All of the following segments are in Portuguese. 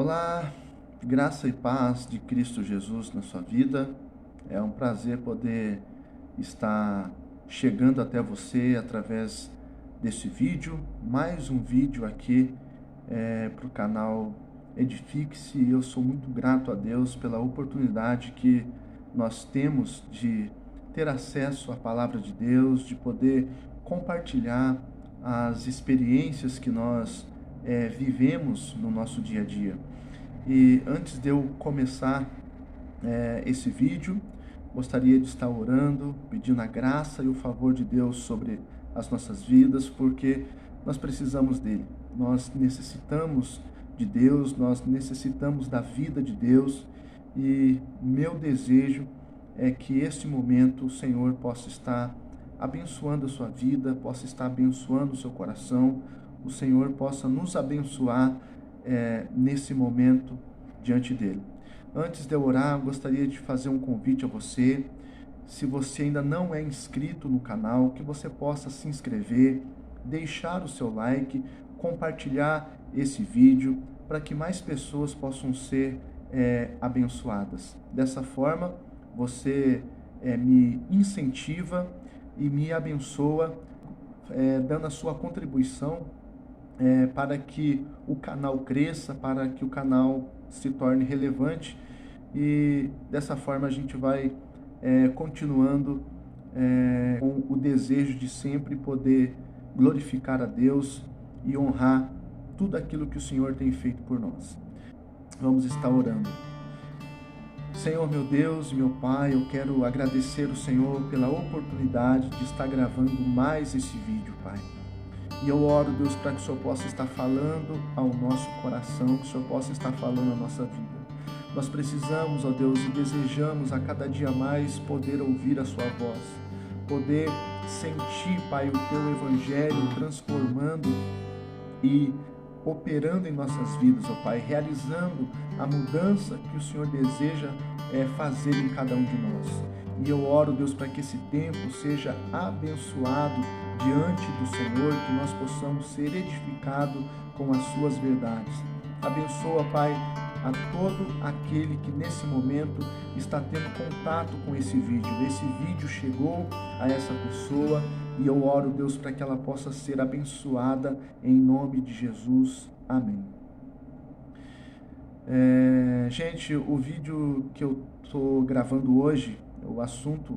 Olá, graça e paz de Cristo Jesus na sua vida. É um prazer poder estar chegando até você através desse vídeo, mais um vídeo aqui para o canal Edifique-se. Eu sou muito grato a Deus pela oportunidade que nós temos de ter acesso à palavra de Deus, de poder compartilhar as experiências que nós vivemos no nosso dia a dia. E antes de eu começar esse vídeo, gostaria de estar orando, pedindo a graça e o favor de Deus sobre as nossas vidas, porque nós precisamos dele. Nós necessitamos de Deus, nós necessitamos da vida de Deus, e meu desejo é que este momento o Senhor possa estar abençoando a sua vida, possa estar abençoando o seu coração, o Senhor possa nos abençoar nesse momento diante dele. Antes de eu orar, eu gostaria de fazer um convite a você. Se você ainda não é inscrito no canal, que você possa se inscrever, deixar o seu like, compartilhar esse vídeo para que mais pessoas possam ser abençoadas. Dessa forma, você me incentiva e me abençoa, dando a sua contribuição para que o canal cresça, para que o canal se torne relevante, e dessa forma a gente vai continuando com o desejo de sempre poder glorificar a Deus e honrar tudo aquilo que o Senhor tem feito por nós. Vamos estar orando. Senhor, meu Deus e meu Pai, eu quero agradecer o Senhor pela oportunidade de estar gravando mais esse vídeo, Pai. E eu oro, Deus, para que o Senhor possa estar falando ao nosso coração, que o Senhor possa estar falando à nossa vida. Nós precisamos, ó Deus, e desejamos a cada dia mais poder ouvir a sua voz, poder sentir, Pai, o teu evangelho transformando e operando em nossas vidas, ó Pai, realizando a mudança que o Senhor deseja fazer em cada um de nós. E eu oro, Deus, para que esse tempo seja abençoado diante do Senhor, que nós possamos ser edificados com as suas verdades. Abençoa, Pai, a todo aquele que nesse momento está tendo contato com esse vídeo. Esse vídeo chegou a essa pessoa e eu oro, Deus, para que ela possa ser abençoada em nome de Jesus. Amém. Gente, o vídeo que eu estou gravando hoje, o assunto,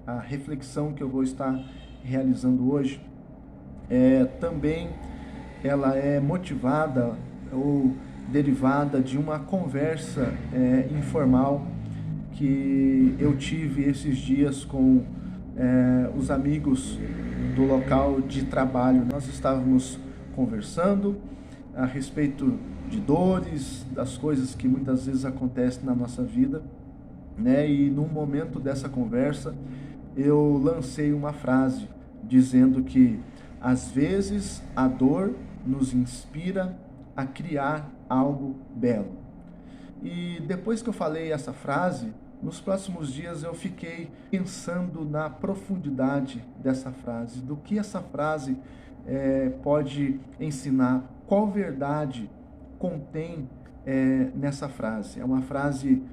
a reflexão que eu vou estar realizando hoje, também ela é motivada ou derivada de uma conversa informal que eu tive esses dias com os amigos do local de trabalho. Nós estávamos conversando a respeito de dores, das coisas que muitas vezes acontecem na nossa vida, e num momento dessa conversa eu lancei uma frase dizendo que às vezes a dor nos inspira a criar algo belo. E depois que eu falei essa frase, nos próximos dias eu fiquei pensando na profundidade dessa frase, do que essa frase pode ensinar, qual verdade contém nessa frase. É uma frase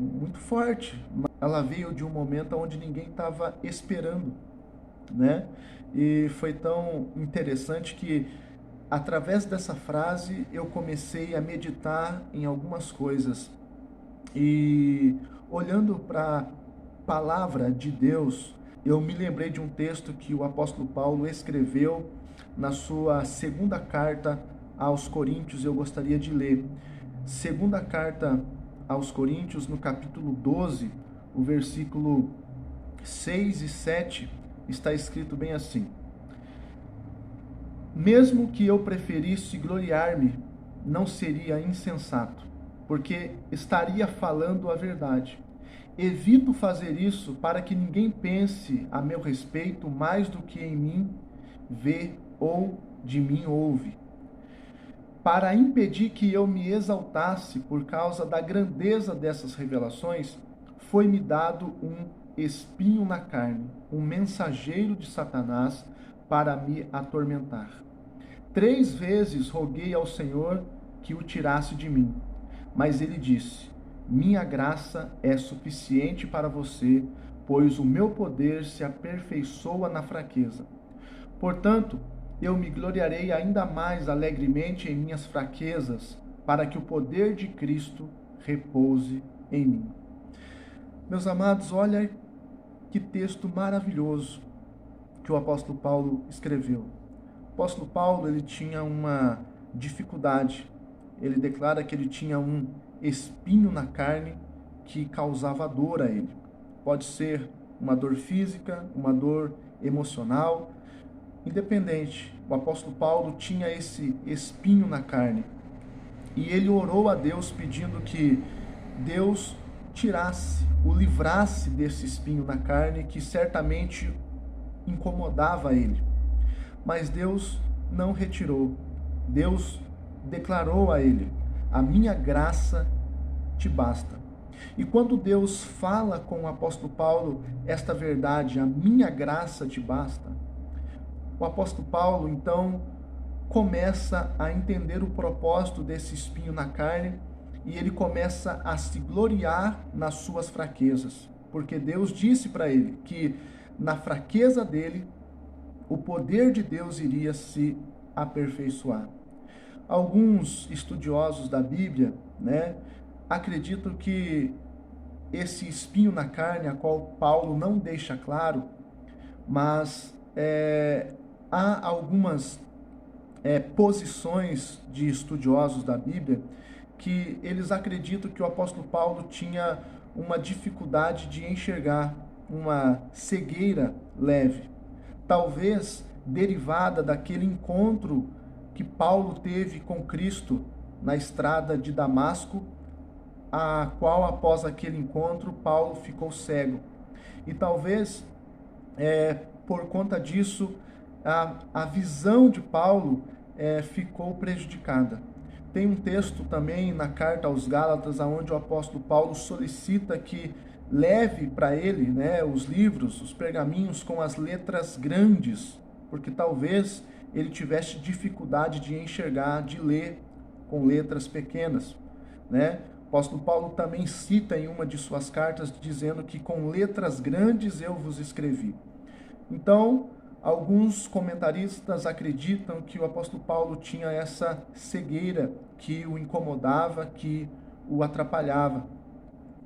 muito forte, ela veio de um momento onde ninguém estava esperando, E foi tão interessante que através dessa frase eu comecei a meditar em algumas coisas, e olhando para a palavra de Deus, eu me lembrei de um texto que o apóstolo Paulo escreveu na sua segunda carta aos Coríntios. Eu gostaria de ler. Segunda carta aos Coríntios, no capítulo 12, o versículo 6 e 7, está escrito bem assim: mesmo que eu preferisse gloriar-me, não seria insensato, porque estaria falando a verdade. Evito fazer isso para que ninguém pense a meu respeito mais do que em mim vê ou de mim ouve. Para impedir que eu me exaltasse por causa da grandeza dessas revelações, foi-me dado um espinho na carne, um mensageiro de Satanás para me atormentar. 3 vezes roguei ao Senhor que o tirasse de mim. Mas ele disse: minha graça é suficiente para você, pois o meu poder se aperfeiçoa na fraqueza. Portanto, eu me gloriarei ainda mais alegremente em minhas fraquezas, para que o poder de Cristo repouse em mim. Meus amados, olha que texto maravilhoso que o apóstolo Paulo escreveu. O apóstolo Paulo, ele tinha uma dificuldade. Ele declara que ele tinha um espinho na carne que causava dor a ele. Pode ser uma dor física, uma dor emocional, independente. O apóstolo Paulo tinha esse espinho na carne. E ele orou a Deus pedindo que Deus tirasse, o livrasse desse espinho na carne que certamente incomodava ele. Mas Deus não retirou. Deus declarou a ele: a minha graça te basta. E quando Deus fala com o apóstolo Paulo esta verdade, a minha graça te basta, o apóstolo Paulo então começa a entender o propósito desse espinho na carne e ele começa a se gloriar nas suas fraquezas, porque Deus disse para ele que na fraqueza dele o poder de Deus iria se aperfeiçoar. Alguns estudiosos da Bíblia, acreditam que esse espinho na carne, a qual Paulo não deixa claro, mas há algumas posições de estudiosos da Bíblia que eles acreditam que o apóstolo Paulo tinha uma dificuldade de enxergar, uma cegueira leve, talvez derivada daquele encontro que Paulo teve com Cristo na estrada de Damasco, a qual após aquele encontro Paulo ficou cego. E talvez por conta disso a visão de Paulo ficou prejudicada. Tem um texto também na carta aos Gálatas, onde o apóstolo Paulo solicita que leve para ele os livros, os pergaminhos com as letras grandes, porque talvez ele tivesse dificuldade de enxergar, de ler com letras pequenas. O apóstolo Paulo também cita em uma de suas cartas, dizendo que com letras grandes eu vos escrevi. Então, alguns comentaristas acreditam que o apóstolo Paulo tinha essa cegueira que o incomodava, que o atrapalhava.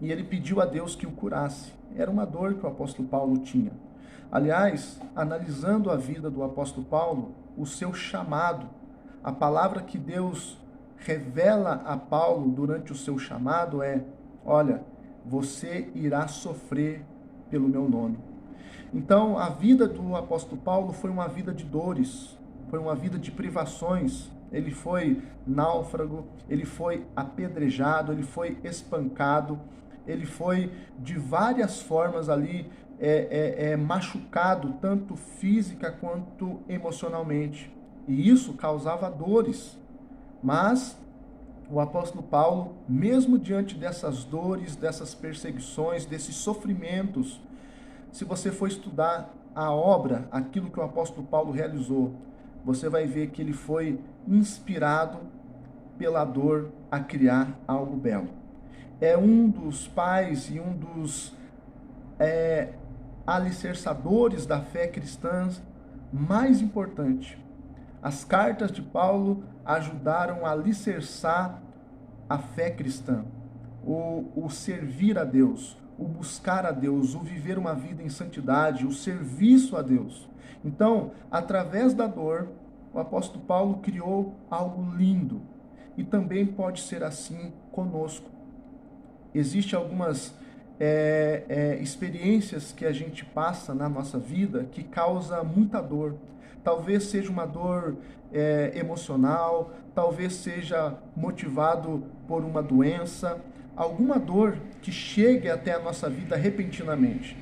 E ele pediu a Deus que o curasse. Era uma dor que o apóstolo Paulo tinha. Aliás, analisando a vida do apóstolo Paulo, o seu chamado, a palavra que Deus revela a Paulo durante o seu chamado é: olha, você irá sofrer pelo meu nome. Então, a vida do apóstolo Paulo foi uma vida de dores, foi uma vida de privações. Ele foi náufrago, ele foi apedrejado, ele foi espancado, ele foi de várias formas ali machucado, tanto física quanto emocionalmente. E isso causava dores. Mas o apóstolo Paulo, mesmo diante dessas dores, dessas perseguições, desses sofrimentos, se você for estudar a obra, aquilo que o apóstolo Paulo realizou, você vai ver que ele foi inspirado pela dor a criar algo belo. É um dos pais e um dos alicerçadores da fé cristã mais importante. As cartas de Paulo ajudaram a alicerçar a fé cristã, o servir a Deus, o buscar a Deus, o viver uma vida em santidade, o serviço a Deus. Então, através da dor, o apóstolo Paulo criou algo lindo. E também pode ser assim conosco. Existem algumas experiências que a gente passa na nossa vida que causa muita dor. Talvez seja uma dor emocional, talvez seja motivado por uma doença, alguma dor que chegue até a nossa vida repentinamente.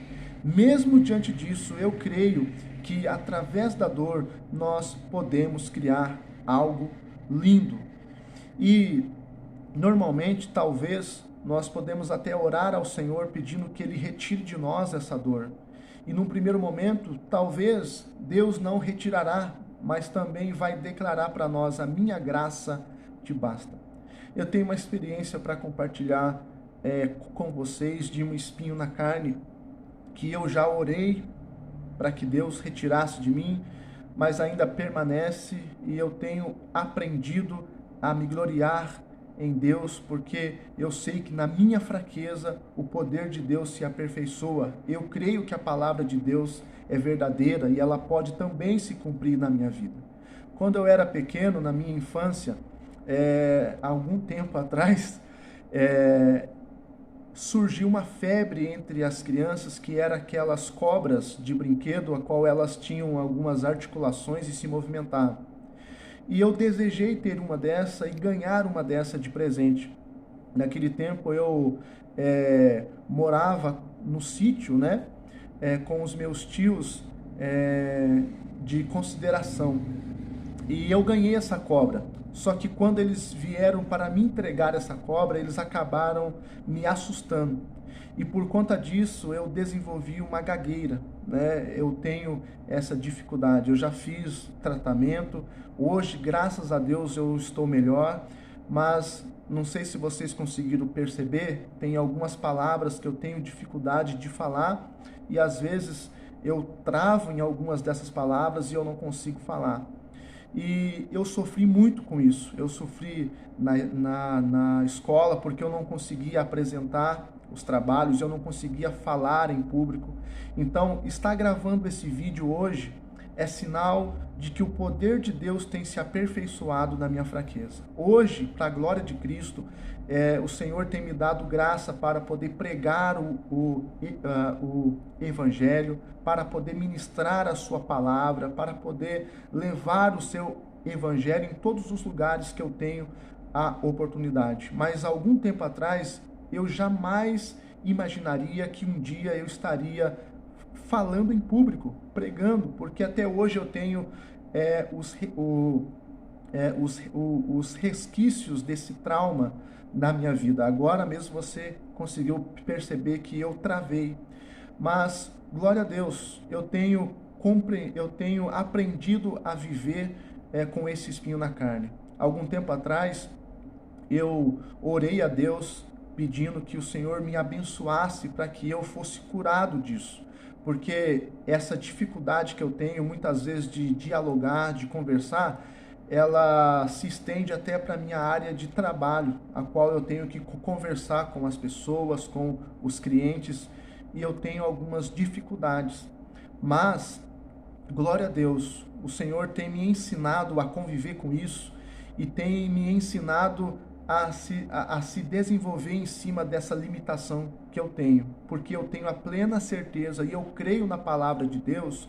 Mesmo diante disso, eu creio que através da dor nós podemos criar algo lindo. E normalmente, talvez, nós podemos até orar ao Senhor pedindo que Ele retire de nós essa dor. E num primeiro momento, talvez Deus não retirará, mas também vai declarar para nós: a minha graça te basta. Eu tenho uma experiência para compartilhar com vocês de um espinho na carne que eu já orei para que Deus retirasse de mim, mas ainda permanece, e eu tenho aprendido a me gloriar em Deus, porque eu sei que na minha fraqueza o poder de Deus se aperfeiçoa. Eu creio que a palavra de Deus é verdadeira e ela pode também se cumprir na minha vida. Quando eu era pequeno, na minha infância, há algum tempo atrás, surgiu uma febre entre as crianças, que era aquelas cobras de brinquedo, a qual elas tinham algumas articulações e se movimentavam. E eu desejei ter uma dessa e ganhar uma dessa de presente. Naquele tempo eu morava no sítio, né, com os meus tios de consideração. E eu ganhei essa cobra. Só que quando eles vieram para me entregar essa cobra, eles acabaram me assustando. E por conta disso, eu desenvolvi uma gagueira, né? Eu tenho essa dificuldade. Eu já fiz tratamento. Hoje, graças a Deus, eu estou melhor. Mas não sei se vocês conseguiram perceber, tem algumas palavras que eu tenho dificuldade de falar. E às vezes eu travo em algumas dessas palavras e eu não consigo falar. E eu sofri muito com isso. Eu sofri na escola porque eu não conseguia apresentar os trabalhos, eu não conseguia falar em público. Então, estar gravando esse vídeo hoje é sinal de que o poder de Deus tem se aperfeiçoado na minha fraqueza. Hoje, para a glória de Cristo, o Senhor tem me dado graça para poder pregar o Evangelho, para poder ministrar a sua palavra, para poder levar o seu Evangelho em todos os lugares que eu tenho a oportunidade. Mas algum tempo atrás, eu jamais imaginaria que um dia eu estaria falando em público, pregando, porque até hoje eu tenho os resquícios desse trauma na minha vida. Agora mesmo você conseguiu perceber que eu travei, mas glória a Deus, eu tenho aprendido a viver com esse espinho na carne. Algum tempo atrás eu orei a Deus pedindo que o Senhor me abençoasse para que eu fosse curado disso. Porque essa dificuldade que eu tenho muitas vezes de dialogar, de conversar, ela se estende até para a minha área de trabalho, a qual eu tenho que conversar com as pessoas, com os clientes, e eu tenho algumas dificuldades. Mas, glória a Deus, o Senhor tem me ensinado a conviver com isso e tem me ensinado a se desenvolver em cima dessa limitação que eu tenho, porque eu tenho a plena certeza e eu creio na palavra de Deus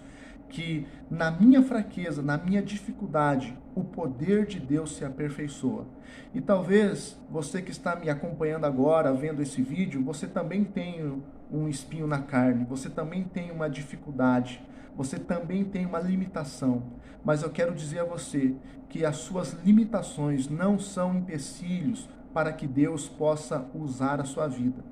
que na minha fraqueza, na minha dificuldade, o poder de Deus se aperfeiçoa. E talvez você que está me acompanhando agora, vendo esse vídeo, você também tem um espinho na carne, você também tem uma dificuldade, você também tem uma limitação. Mas eu quero dizer a você que as suas limitações não são empecilhos para que Deus possa usar a sua vida.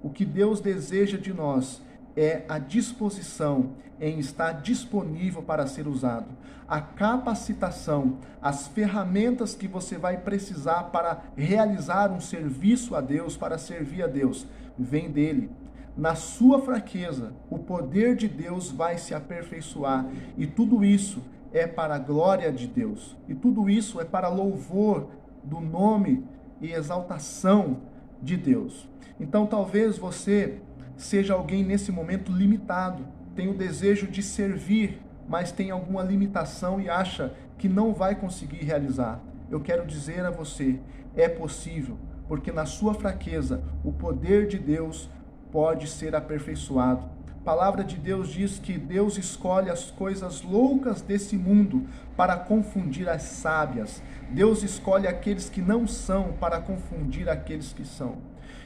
O que Deus deseja de nós é a disposição em estar disponível para ser usado. A capacitação, as ferramentas que você vai precisar para realizar um serviço a Deus, para servir a Deus, vem dele. Na sua fraqueza, o poder de Deus vai se aperfeiçoar, e tudo isso é para a glória de Deus, e tudo isso é para louvor do nome e exaltação de Deus. Então talvez você seja alguém nesse momento limitado, tem o desejo de servir, mas tem alguma limitação e acha que não vai conseguir realizar. Eu quero dizer a você, é possível, porque na sua fraqueza o poder de Deus pode ser aperfeiçoado. A palavra de Deus diz que Deus escolhe as coisas loucas desse mundo para confundir as sábias. Deus escolhe aqueles que não são para confundir aqueles que são.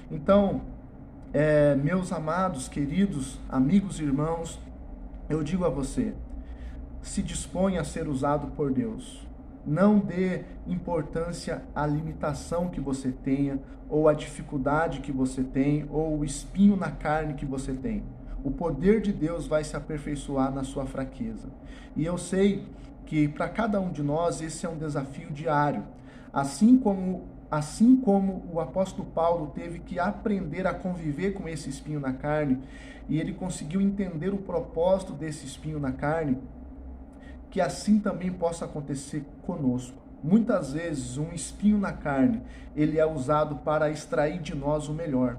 Então, meus amados, queridos, amigos e irmãos, eu digo a você, se disponha a ser usado por Deus. Não dê importância à limitação que você tenha, ou à dificuldade que você tem, ou o espinho na carne que você tem. O poder de Deus vai se aperfeiçoar na sua fraqueza. E eu sei que para cada um de nós esse é um desafio diário. Assim como o apóstolo Paulo teve que aprender a conviver com esse espinho na carne, e ele conseguiu entender o propósito desse espinho na carne, que assim também possa acontecer conosco. Muitas vezes um espinho na carne, ele é usado para extrair de nós o melhor.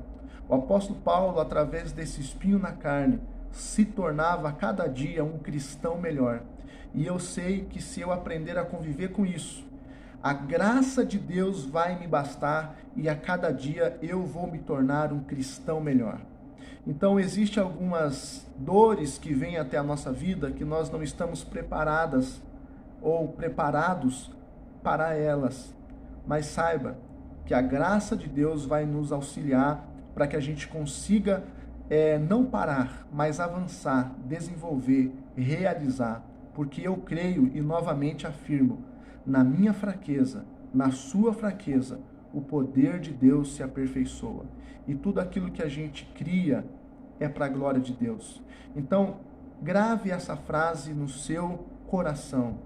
O apóstolo Paulo, através desse espinho na carne, se tornava a cada dia um cristão melhor. E eu sei que se eu aprender a conviver com isso, a graça de Deus vai me bastar e a cada dia eu vou me tornar um cristão melhor. Então, existem algumas dores que vêm até a nossa vida que nós não estamos preparadas ou preparados para elas. Mas saiba que a graça de Deus vai nos auxiliar para que a gente consiga não parar, mas avançar, desenvolver, realizar. Porque eu creio e novamente afirmo, na minha fraqueza, na sua fraqueza, o poder de Deus se aperfeiçoa. E tudo aquilo que a gente cria é para a glória de Deus. Então, grave essa frase no seu coração.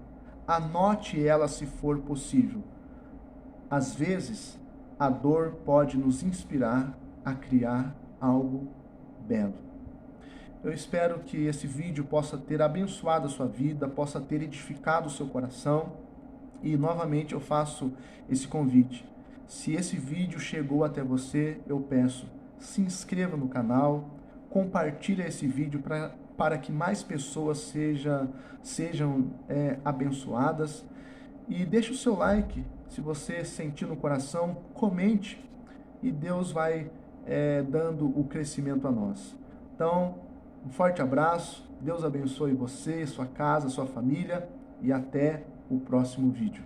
Anote ela se for possível. Às vezes, a dor pode nos inspirar a criar algo belo. Eu espero que esse vídeo possa ter abençoado a sua vida, possa ter edificado o seu coração. E novamente eu faço esse convite. Se esse vídeo chegou até você, eu peço, se inscreva no canal, compartilhe esse vídeo para que mais pessoas sejam abençoadas. E deixe o seu like, se você sentir no coração, comente e Deus vai dando o crescimento a nós. Então, um forte abraço, Deus abençoe você, sua casa, sua família e até o próximo vídeo.